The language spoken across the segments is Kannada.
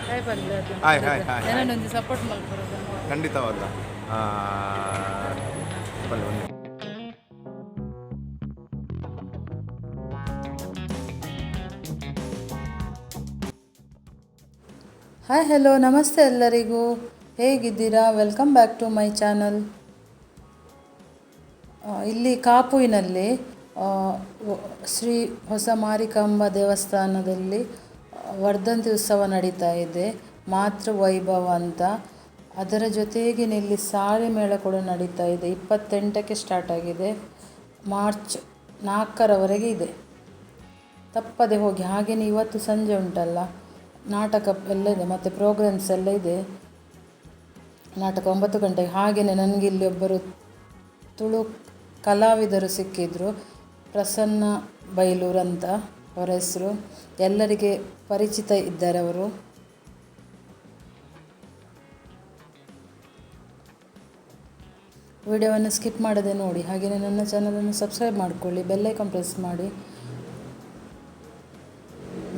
ಹಾಯ್ ಹಾಯ್ ಹಾಯ್ ಹಾಯ್ ಏನೊಂದು ಸಪೋರ್ಟ್ ಮಾಡ್ಕೊಡೋದು. ಖಂಡಿತವಾದ ಬನ್ನಿ ಬನ್ನಿ. ಹಾಯ್ ಹಲೋ ನಮಸ್ತೆ ಎಲ್ಲರಿಗೂ, ಹೇಗಿದ್ದೀರಾ? Welcome back to my channel. ಇಲ್ಲಿ ಕಾಪುವಿನಲ್ಲಿ ಶ್ರೀ ಹೊಸ ಮಾರಿಕಾಂಬಾ ದೇವಸ್ಥಾನದಲ್ಲಿ ವರ್ಧಂತಿ ಉತ್ಸವ ನಡೀತಾ ಇದೆ, ಮಾತೃ ವೈಭವ ಅಂತ. ಅದರ ಜೊತೆಗೆ ಇಲ್ಲಿ ಸಾರಿ ಮೇಳ ಕೂಡ ನಡೀತಾ ಇದೆ. 28ಕ್ಕೆ ಸ್ಟಾರ್ಟ್ ಆಗಿದೆ, ಮಾರ್ಚ್ 4ರವರೆಗೆ ಇದೆ. ತಪ್ಪದೆ ಹೋಗಿ. ಹಾಗೆಯೇ ಇವತ್ತು ಸಂಜೆ ಉಂಟಲ್ಲ, ನಾಟಕ ಎಲ್ಲ ಇದೆ ಮತ್ತು ಪ್ರೋಗ್ರಾಮ್ಸ್ ಎಲ್ಲ ಇದೆ. ನಾಟಕ 9 ಗಂಟೆಗೆ. ಹಾಗೆಯೇ ನನಗೆ ಇಲ್ಲಿ ಒಬ್ಬರು ತುಳು ಕಲಾವಿದರು ಸಿಕ್ಕಿದ್ರು, ಪ್ರಸನ್ನ ಬೈಲೂರು ಅಂತ ಅವರ ಹೆಸರು. ಎಲ್ಲರಿಗೆ ಪರಿಚಿತ ಇದ್ದಾರೆ ಅವರು. ವಿಡಿಯೋವನ್ನು ಸ್ಕಿಪ್ ಮಾಡದೆ ನೋಡಿ. ಹಾಗೆಯೇ ನನ್ನ ಚಾನಲನ್ನು ಸಬ್ಸ್ಕ್ರೈಬ್ ಮಾಡಿಕೊಳ್ಳಿ, ಬೆಲ್ಲೈಕನ್ ಪ್ರೆಸ್ ಮಾಡಿ.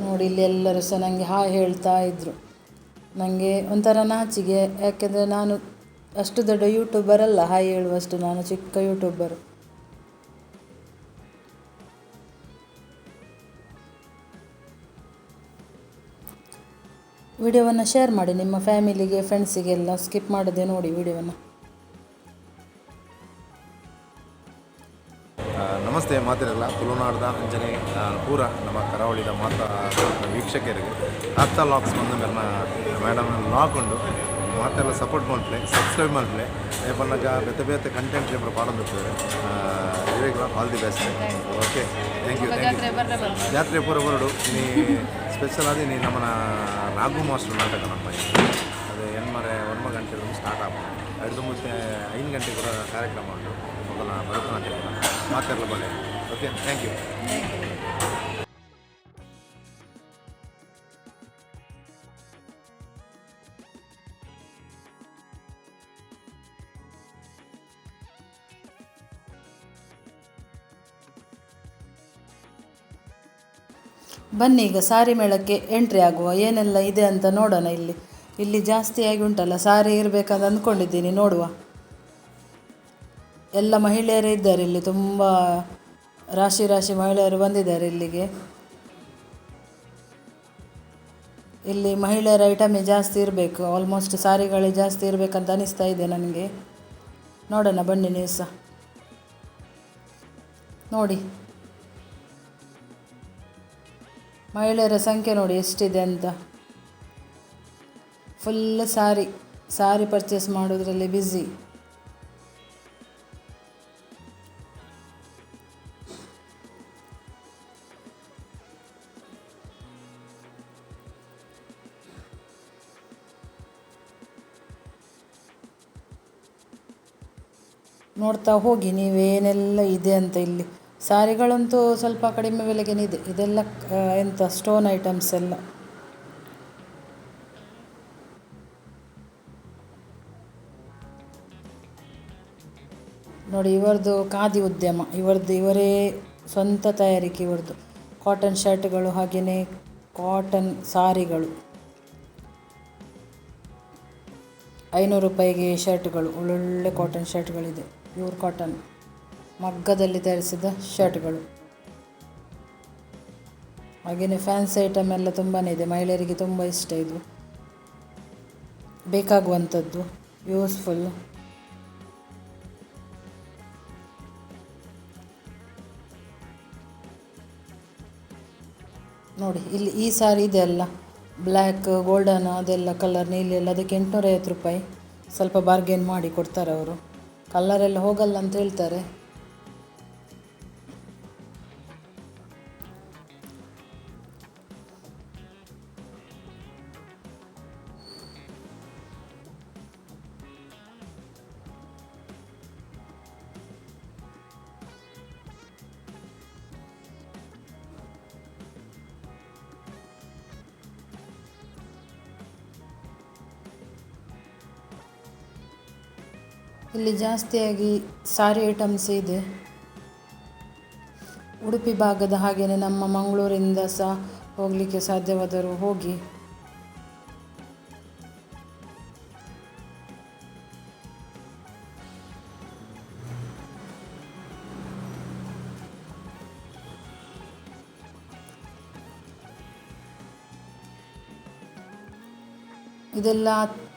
ನೋಡಿ, ಇಲ್ಲಿ ಎಲ್ಲರೂ ಸಹ ನನಗೆ ಹಾಯ್ ಹೇಳ್ತಾ ಇದ್ದರು. ನನಗೆ ಒಂಥರ ನಾಚಿಕೆ, ಯಾಕೆಂದರೆ ನಾನು ಅಷ್ಟು ದೊಡ್ಡ ಯೂಟ್ಯೂಬರ್ ಅಲ್ಲ, ಹಾಯ್ ಹೇಳುವಷ್ಟು. ನಾನು ಚಿಕ್ಕ ಯೂಟ್ಯೂಬರು. ವಿಡಿಯೋವನ್ನು ಶೇರ್ ಮಾಡಿ ನಿಮ್ಮ ಫ್ಯಾಮಿಲಿಗೆ, ಫ್ರೆಂಡ್ಸಿಗೆಲ್ಲ. ಸ್ಕಿಪ್ ಮಾಡದೆ ನೋಡಿ ವಿಡಿಯೋವನ್ನು. ನಮಸ್ತೆ ಮಾತಿರಲ್ಲ, ತುಳುನಾಡ್ದ ಅಂಜನೆ ಪೂರ ನಮ್ಮ ಕರಾವಳಿದ ವೀಕ್ಷಕರಿಗೆ ಆರ್ತಾ ಲಾಕ್ಸ್ ಬಂದು ನನ್ನ ಮೇಡಮ್ ಲಾಕ್ ಉಂಡು ಮಾತೆಲ್ಲ ಸಪೋರ್ಟ್ ಮಾಡ್ತೇನೆ, ಸಬ್ಸ್ಕ್ರೈಬ್ ಮಾಡ್ತೇನೆ. ಪನ್ನಗ ಬೇತೆ ಬೇತೆ ಕಂಟೆಂಟ್ ಇಬ್ಬರು ಪಾಡೊಂದಿರ್ತೇವೆ. ಇವರಿಗೆಲ್ಲ all the best. Okay, thank you thank you. ಜಾತ್ರೆ ಪೂರ ಬರಡು ನೀ ಸ್ಪೆಷಲ್ ಆಗಿ ನೀ ನಮ್ಮನ ನಾಗು ಮಾಸ್ಟರ್ ನಾಟಕ ನಮ್ಮ ಅದು ಎನ್ಮರೆ 1 ಗಂಟೆ ಸ್ಟಾರ್ಟ್ ಆಗ್ಬೋದು. 5 ಗಂಟೆ ಕೂಡ ಕಾರ್ಯಕ್ರಮ ಉಂಟು, ಮೊದಲ ಭರತನಾಟ್ಯ ಕೂಡ ಮಾತೆಲ್ಲ ಬಳ್ಳೆ. Okay, thank you. ಬನ್ನಿ ಈಗ ಸಾರಿ ಮೇಳಕ್ಕೆ ಎಂಟ್ರಿ ಆಗುವ. ಏನೆಲ್ಲ ಇದೆ ಅಂತ ನೋಡೋಣ. ಇಲ್ಲಿ ಜಾಸ್ತಿಯಾಗಿ ಉಂಟಲ್ಲ, ಸಾರಿ ಇರಬೇಕಂತ ಅಂದ್ಕೊಂಡಿದ್ದೀನಿ. ನೋಡುವ. ಎಲ್ಲ ಮಹಿಳೆಯರೇ ಇದ್ದಾರೆ ಇಲ್ಲಿ, ತುಂಬ ರಾಶಿ ರಾಶಿ ಮಹಿಳೆಯರು ಬಂದಿದ್ದಾರೆ ಇಲ್ಲಿಗೆ. ಇಲ್ಲಿ ಮಹಿಳೆಯರ ಐಟಮೇ ಜಾಸ್ತಿ ಇರಬೇಕು, ಆಲ್ಮೋಸ್ಟ್ ಸಾರಿಗಳೇ ಜಾಸ್ತಿ ಇರಬೇಕಂತ ಅನಿಸ್ತಾ ಇದೆ ನನಗೆ. ನೋಡೋಣ ಬನ್ನಿ ನೀವು ಸಹ ನೋಡಿ. ಮಹಿಳೆಯರ ಸಂಖ್ಯೆ ನೋಡಿ ಎಷ್ಟಿದೆ ಅಂತ. ಫುಲ್ ಸಾರಿ ಪರ್ಚೇಸ್ ಮಾಡೋದ್ರಲ್ಲಿ ಬ್ಯುಸಿ. ನೋಡ್ತಾ ಹೋಗಿ ನೀವೇನೆಲ್ಲ ಇದೆ ಅಂತ. ಇಲ್ಲಿ ಸಾರಿಗಳಂತೂ ಸ್ವಲ್ಪ ಕಡಿಮೆ ಬೆಲೆಗೇನೆ ಇದೆ. ಇದೆಲ್ಲ ಎಂಥ ಸ್ಟೋನ್ ಐಟಮ್ಸ್ ಎಲ್ಲ. ನೋಡಿ, ಇವರದು ಖಾದಿ ಉದ್ಯಮ, ಇವರೇ ಸ್ವಂತ ತಯಾರಿಕೆ ಇವರದು. ಕಾಟನ್ ಶರ್ಟ್ಗಳು, ಹಾಗೆಯೇ ಕಾಟನ್ ಸಾರಿಗಳು. 500 ರೂಪಾಯಿಗೆ ಶರ್ಟ್ಗಳು, ಒಳ್ಳೊಳ್ಳೆ ಕಾಟನ್ ಶರ್ಟ್ಗಳಿದೆ. ಪ್ಯೂರ್ ಕಾಟನ್ ಮಗ್ಗದಲ್ಲಿ ತಯಾರಿಸಿದ ಶರ್ಟ್ಗಳು. ಹಾಗೆಯೇ ಫ್ಯಾನ್ಸಿ ಐಟಮ್ ಎಲ್ಲ ತುಂಬಾ ಇದೆ. ಮಹಿಳೆಯರಿಗೆ ತುಂಬ ಇಷ್ಟ, ಇದು ಬೇಕಾಗುವಂಥದ್ದು, ಯೂಸ್ಫುಲ್. ನೋಡಿ, ಇಲ್ಲಿ ಈ ಸಾರಿ ಇದೆ ಅಲ್ಲ, ಬ್ಲ್ಯಾಕ್ ಗೋಲ್ಡನ್ ಅದೆಲ್ಲ ಕಲರ್, ನೀಲಿ ಎಲ್ಲ, ಅದಕ್ಕೆ 850 ರೂಪಾಯಿ. ಸ್ವಲ್ಪ ಬಾರ್ಗೇನ್ ಮಾಡಿ ಕೊಡ್ತಾರೆ ಅವರು. ಕಲರೆಲ್ಲ ಹೋಗಲ್ಲ ಅಂತ ಹೇಳ್ತಾರೆ. ಇಲ್ಲಿ ಜಾಸ್ತಿಯಾಗಿ ಸಾರಿ ಐಟಮ್ಸ್ ಇದೆ. ಉಡುಪಿ ಭಾಗದ ಹಾಗೆಯೇ ನಮ್ಮ ಮಂಗಳೂರಿಂದ ಸಹ ಹೋಗಲಿಕ್ಕೆ ಸಾಧ್ಯವಾದರೂ ಹೋಗಿ. ಇದೆಲ್ಲ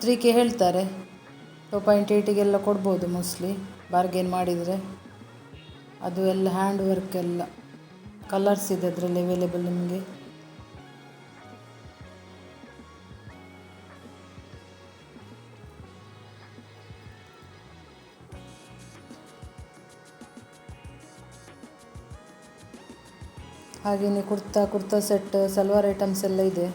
3K ಹೇಳ್ತಾರೆ. 2.8ಗೆಲ್ಲ ಕೊಡ್ಬೋದು ಮೋಸ್ಟ್ಲಿ ಬಾರ್ಗೇನ್ ಮಾಡಿದರೆ. ಅದು ಎಲ್ಲ ಹ್ಯಾಂಡ್ ವರ್ಕ್ ಎಲ್ಲ ಕಲರ್ಸ್ ಇದೆ ಅದರಲ್ಲಿ ಅವೈಲೇಬಲ್ ನಿಮಗೆ. ಹಾಗೆಯೇ ಕುರ್ತಾ ಸೆಟ್, ಸಲ್ವಾರ್ ಐಟಮ್ಸ್ ಎಲ್ಲ ಇದೆ.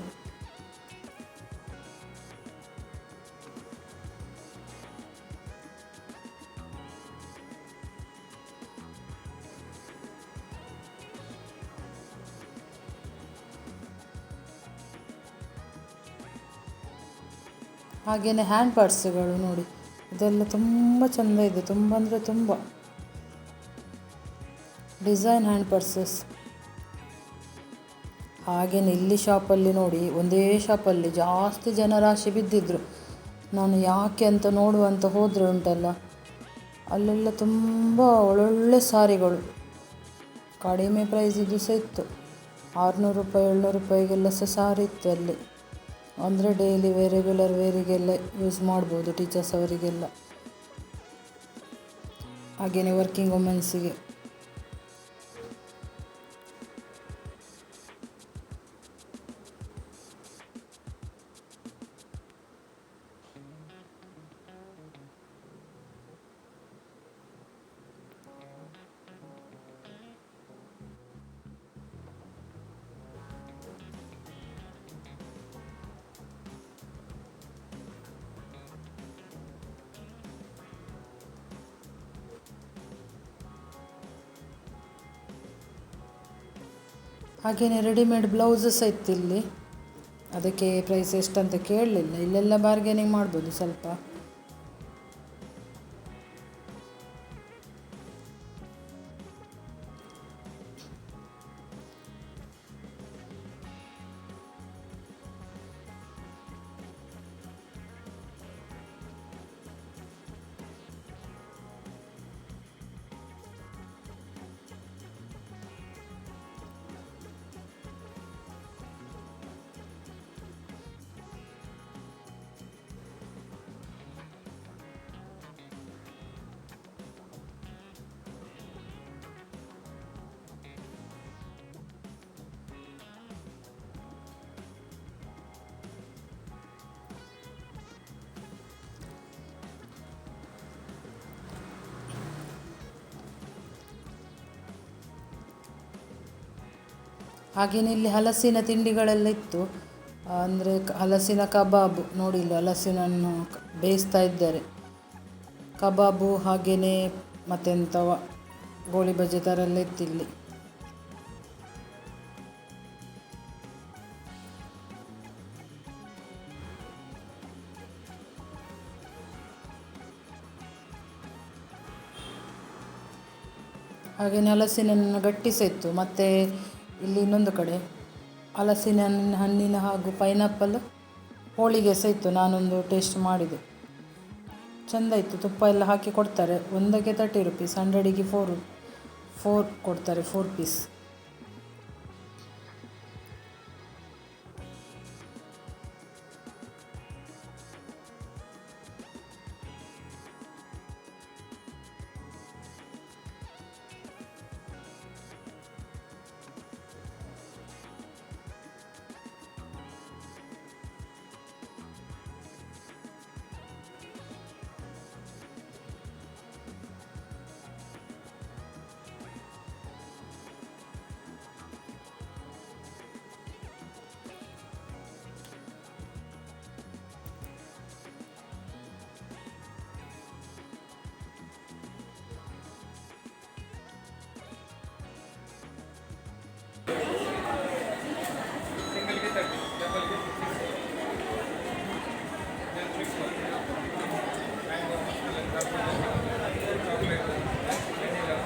ಹಾಗೆಯೇ ಹ್ಯಾಂಡ್ ಪರ್ಸ್ಗಳು ನೋಡಿ, ಇದೆಲ್ಲ ತುಂಬ ಚೆಂದ ಇದೆ, ತುಂಬ ಅಂದರೆ ತುಂಬ ಡಿಸೈನ್ ಹ್ಯಾಂಡ್ ಪರ್ಸಸ್. ಹಾಗೆಯೇ ಇಲ್ಲಿ ಶಾಪಲ್ಲಿ ನೋಡಿ, ಒಂದೇ ಶಾಪಲ್ಲಿ ಜಾಸ್ತಿ ಜನರಾಶಿ ಬಿದ್ದಿದ್ರು. ನಾನು ಯಾಕೆ ಅಂತ ನೋಡುವಂತ ಹೋದರೆ ಉಂಟಲ್ಲ, ಅಲ್ಲೆಲ್ಲ ತುಂಬ ಒಳ್ಳೊಳ್ಳೆ ಸಾರಿಗಳು ಕಡಿಮೆ ಪ್ರೈಸಿದ್ದು ಸಹ ಇತ್ತು. 600 ರೂಪಾಯಿ 700 ರೂಪಾಯಿಗೆಲ್ಲ ಸಹ ಸಾರಿ ಇತ್ತು ಅಲ್ಲಿ. ಅಂದರೆ ಡೈಲಿ ವೇರ್, ರೆಗ್ಯುಲರ್ ವೇರಿಗೆಲ್ಲ ಯೂಸ್ ಮಾಡ್ಬೋದು ಟೀಚರ್ಸ್ ಅವರಿಗೆಲ್ಲ, ಹಾಗೆಯೇ ವರ್ಕಿಂಗ್ ವುಮೆನ್ಸಿಗೆ. ಹಾಗೆಯೇ ರೆಡಿಮೇಡ್ ಬ್ಲೌಸಸ್ ಇತ್ತು ಇಲ್ಲಿ. ಅದಕ್ಕೆ ಪ್ರೈಸ್ ಎಷ್ಟಂತ ಕೇಳಲಿಲ್ಲ. ಇಲ್ಲೆಲ್ಲ ಬಾರ್ಗೇನಿಂಗ್ ಮಾಡ್ಬೋದು ಸ್ವಲ್ಪ. ಹಾಗೆಯೇ ಇಲ್ಲಿ ಹಲಸಿನ ತಿಂಡಿಗಳೆಲ್ಲ ಇತ್ತು. ಅಂದರೆ ಹಲಸಿನ ಕಬಾಬು ನೋಡಿ, ಇಲ್ಲಿ ಹಲಸಿನನ್ನು ಬೇಯಿಸ್ತಾ ಇದ್ದಾರೆ. ಕಬಾಬು ಹಾಗೆಯೇ ಮತ್ತೆಂಥ ಗೋಳಿ ಬಜೆ ಥರ ಎಲ್ಲ ಇತ್ತು ಇಲ್ಲಿ. ಹಾಗೆಯೇ ಹಲಸಿನನ್ನು ಗಟ್ಟಿ ಸಹ ಇತ್ತು. ಮತ್ತು ಇಲ್ಲಿ ಇನ್ನೊಂದು ಕಡೆ ಹಲಸಿನ ಹಣ್ಣಿನ ಹಾಗೂ ಪೈನಾಪಲ್ ಹೋಳಿಗೆ ಸಹ ಇತ್ತು. ನಾನೊಂದು ಟೇಸ್ಟ್ ಮಾಡಿದೆ, ಚೆಂದ ಇತ್ತು. ತುಪ್ಪ ಎಲ್ಲ ಹಾಕಿ ಕೊಡ್ತಾರೆ. ಒಂದಕ್ಕೆ 30 ರೂಪೀಸ್, 100ಗೆ 4 ಕೊಡ್ತಾರೆ, 4 ಪೀಸ್.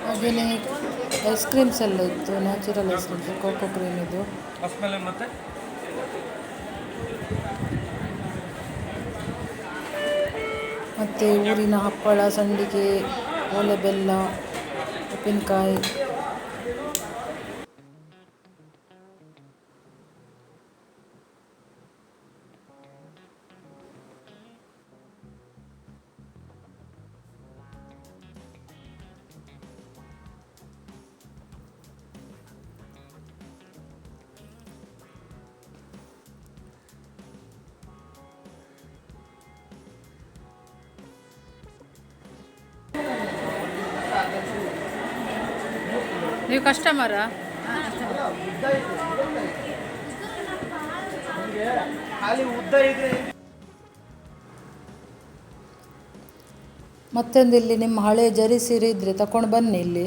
ಹಾಗೆಯೇ ಐಸ್ ಕ್ರೀಮ್ಸ್ ಎಲ್ಲ ಇತ್ತು, natural ice creams, cocoa cream ಇದು. ಮತ್ತು ಊರಿನ ಹಪ್ಪಳ, ಸಂಡಿಗೆ, ಓಲೆ ಬೆಲ್ಲ, ಉಪ್ಪಿನಕಾಯಿ. ನೀವು ಕಸ್ಟಮರಾ? ಮತ್ತೊಂದು ಇಲ್ಲಿ ನಿಮ್ಮ ಹಳೆ ಜರಿ ಸೀರೆ ಇದ್ದರೆ ತಗೊಂಡು ಬನ್ನಿ ಇಲ್ಲಿ.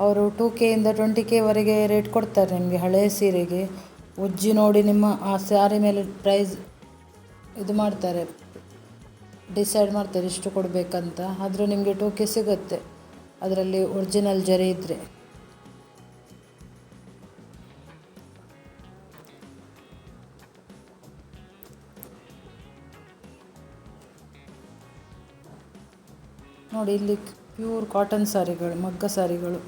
ಅವರು 2K ಇಂದ 20K ವರೆಗೆ ರೇಟ್ ಕೊಡ್ತಾರೆ ನಿಮಗೆ ಹಳೆಯ ಸೀರೆಗೆ. ಉಜ್ಜಿ ನೋಡಿ ನಿಮ್ಮ ಆ ಸ್ಯಾರಿ ಮೇಲೆ ಪ್ರೈಸ್ ಇದು ಮಾಡ್ತಾರೆ, ಡಿಸೈಡ್ ಮಾಡ್ತಾರೆ ಇಷ್ಟು ಕೊಡಬೇಕಂತ. ಆದರೂ ನಿಮಗೆ 2K ಸಿಗುತ್ತೆ ಅದರಲ್ಲಿ ಒರಿಜಿನಲ್ ಜರಿ ಇದ್ದರೆ. ನೋಡಿ ಇಲ್ಲಿ ಪ್ಯೂರ್ ಕಾಟನ್ ಸಾರಿಗಳು, ಮಗ್ಗ ಸಾರಿಗಳು.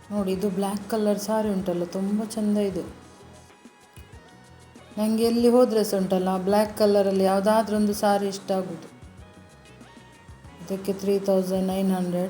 ನೋಡಿ ಇದು ಬ್ಲ್ಯಾಕ್ ಕಲರ್ ಸಾರಿ ಉಂಟಲ್ಲ, ತುಂಬ ಚೆಂದ ಇದು. ನನಗೆ ಎಲ್ಲಿ ಹೋದರೆ ಸಹ ಉಂಟಲ್ಲ ಬ್ಲ್ಯಾಕ್ ಕಲರಲ್ಲಿ ಯಾವುದಾದ್ರೂ ಒಂದು ಸಾರಿ ಇಷ್ಟ ಆಗೋದು. ಇದಕ್ಕೆ 3900.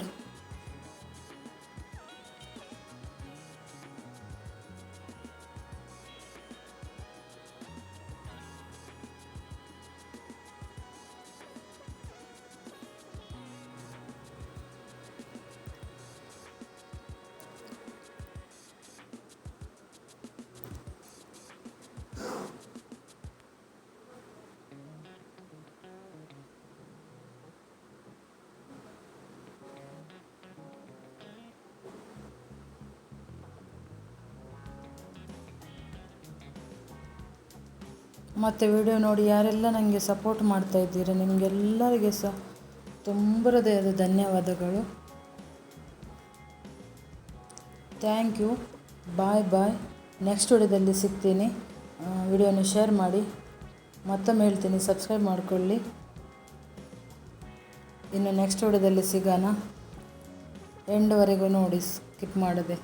ಮತ್ತು ವಿಡಿಯೋ ನೋಡಿ ಯಾರೆಲ್ಲ ನನಗೆ ಸಪೋರ್ಟ್ ಮಾಡ್ತಾ ಇದ್ದೀರಾ ನಿಮಗೆಲ್ಲರಿಗೆ ಸಹ ತುಂಬ ಹೃದಯದ ಧನ್ಯವಾದಗಳು. Thank you. ಬಾಯ್. ನೆಕ್ಸ್ಟ್ ವಿಡಿಯೋದಲ್ಲಿ ಸಿಗ್ತೀನಿ. ವಿಡಿಯೋನ ಶೇರ್ ಮಾಡಿ. ಮತ್ತೊಮ್ಮೆ ಹೇಳ್ತೀನಿ, ಸಬ್ಸ್ಕ್ರೈಬ್ ಮಾಡಿಕೊಳ್ಳಿ. ಇನ್ನು ನೆಕ್ಸ್ಟ್ ವಿಡಿಯೋದಲ್ಲಿ ಸಿಗೋಣ. ಎಂಡ್ವರೆಗೂ ನೋಡಿ, ಸ್ಕಿಪ್ ಮಾಡದೆ.